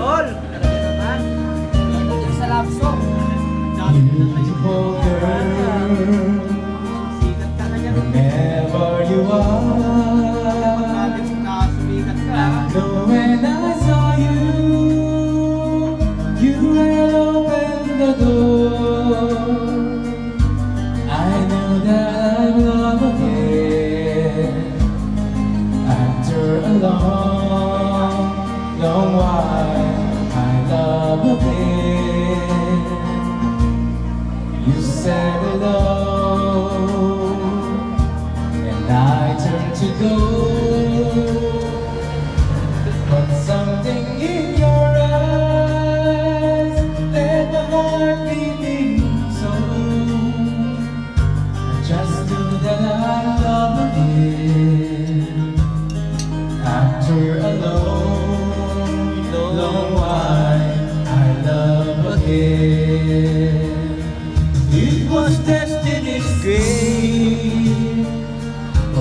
idol. Talaga naman. Idol sa love song. Beautiful girl, Sikat ka na yan. wherever you are. Sumikat ka. So when I saw you, you had opened the door. I knew that I'd love again. After a long, long while, I love again. You said hello, and I turned to go. But something in your eyes led my heart beating so. I just knew that I'd love again. After a long, long while, I love again. It was destiny's game.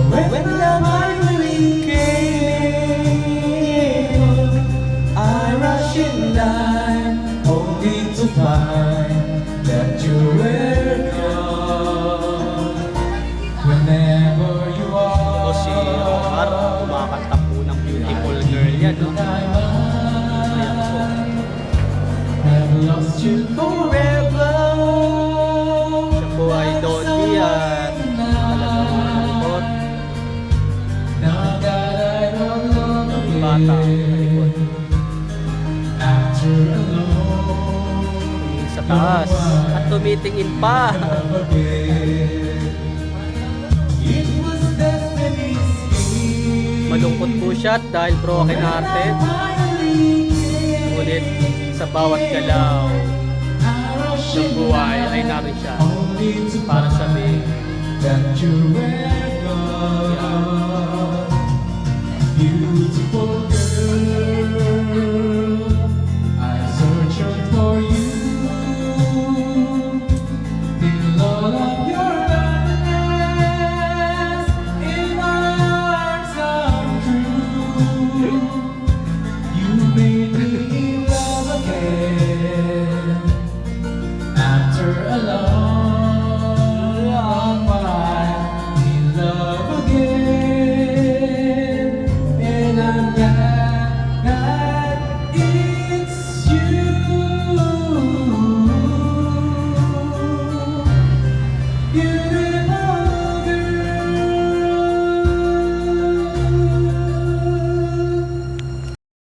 When love finally came, I rushed in line, only to find that you were gone. Whenever you are, O si Omar, kumakanta po ng Beautiful Girl yan, no? Ayan po. I've lost you forever. Siya po ay Dolby at talagang malambot. Now that I don't love Yung bata sa likod. After a long Yung sa taas. At tumitingin pa. it was destiny's game. Malungkot po siya dahil broken hearted. Ngunit sa bawat galaw ng buhay ay narin siya para sabihin that you were gone. Beautiful